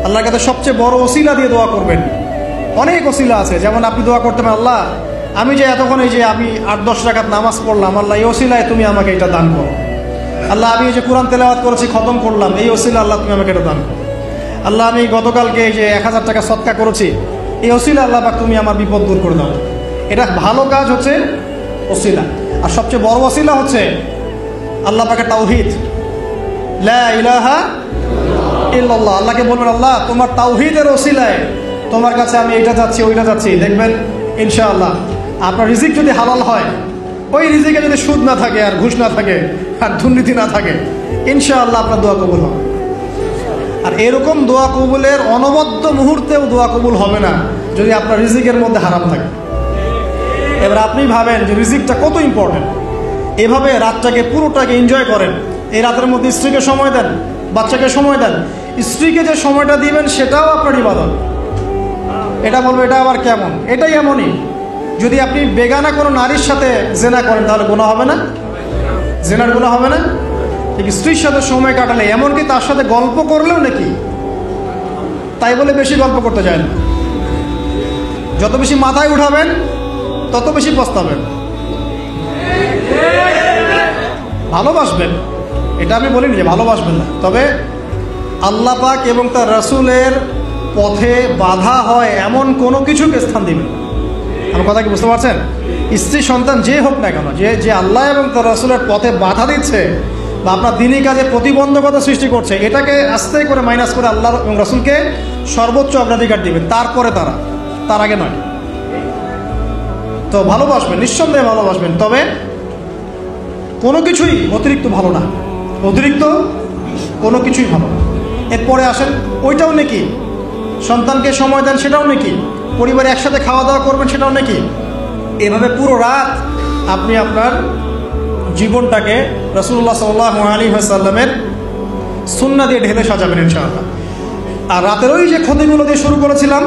আল্লাহর কাছে সবচেয়ে বড় ওসিলা দিয়ে দোয়া করবেন। অনেক ওসিলা আছে, যেমন আপনি দোয়া করতে পারেন, আল্লাহ আমি যে এতক্ষণ এই যে আমি 8-10 রাকাত নামাজ পড়লাম, আল্লাহ এই ওসিলায় তুমি আমাকে এটা দান করো। আল্লাহ আমি এই যে কোরআন তেলাওয়াত করেছি, খতম করলাম, এই ওসিলা আল্লাহ তুমি আমাকে এটা দান করো। আল্লাহ আমি গতকালকে এই যে 1000 টাকা সদকা করেছি, এই ওসিলা আল্লাহ পাক তুমি আমার বিপদ দূর করে দাও। এটা ভালো কাজ হচ্ছে ওসিলা। আর সবচেয়ে বড় ওসিলা হচ্ছে আল্লাহ পাকের তাওহীদ, লা ইলাহা ইল্লাল্লাহ। আল্লাহকে বলবেন, আল্লাহ তোমার তাওহীদের ওসিলায় তোমার কাছে আমি এইটা যাচ্ছি ওইটা যাচ্ছি। দেখবেন ইনশাআল্লাহ আপনার রিজিক যদি হালাল হয়, ওই রিজিকে যদি সুদ না থাকে আর ঘুষ না থাকে আর দুর্নীতি না থাকে, ইনশাআল্লাহ আপনার দোয়া কবুল হবে। আর এরকম দোয়া কবুলের অনবদ্য মুহূর্তেও দোয়া কবুল হবে না যদি আপনার রিজিকের মধ্যে হারাম থাকে। এবার আপনি ভাবেন যে রিজিকটা কত ইম্পর্টেন্ট। এভাবে রাতটাকে পুরোটাকে এনজয় করেন। এই রাতের মধ্যে স্ত্রীকে সময় দেন, বাচ্চাকে সময় দেন। স্ত্রীকে যে সময়টা দিবেন সেটাও আপনার ইবাদত। এটা বলবো এটা আবার কেমন? এটাই এমনই। যদি আপনি বেগানা কোনো নারীর সাথে জেনা করেন তাহলে গুনাহ হবে না? জেনার গুনাহ হবে না? ঠিক স্ত্রীর সাথে সময় কাটালে, এমনকি তার সাথে গল্প করলেও নাকি, তাই বলে বেশি গল্প করতে যায় না। যত বেশি মাথায় উঠাবেন তত বেশি পস্তাবেন। ভালোবাসবেন, এটা আমি বলিনি যে ভালোবাসবেন না, তবে আল্লাহ পাক এবং তার রাসূলের পথে বাধা হয় এমন কোনো কিছুকে স্থান দিবেন। আমার কথা কি বুঝতে পারছেন? স্ত্রী সন্তান যে হোক না কেন, যে আল্লাহ এবং তার রাসূলের পথে বাধা দিচ্ছে বা আপনার দিনী কাজে প্রতিবন্ধকতা সৃষ্টি করছে, এটাকে আস্তে করে মাইনাস করে আল্লাহ এবং রাসূলকে সর্বোচ্চ অগ্রাধিকার দিবেন, তারপরে তার আগে নয়। তো ভালোবাসবেন, নিঃসন্দেহে ভালোবাসবেন, তবে কোনো কিছুই অতিরিক্ত ভালো না। অতিরিক্ত কোনো কিছুই ভালো না। এরপরে আসেন, ওইটাও নাকি সন্তানকে সময় দেন, সেটাও নাকি পরিবারে একসাথে খাওয়া দাওয়া করবেন, সেটাও নাকি। এভাবে পুরো রাত আপনি আপনার জীবনটাকে রাসূলুল্লাহ সাল্লাল্লাহু আলাইহি ওয়াসাল্লামের সুন্নাহ দিয়ে ঢেলে সাজাবেন ইনশাআল্লাহ। আর রাতের ওই যে ক্ষতিগুলো দিয়ে শুরু করেছিলাম,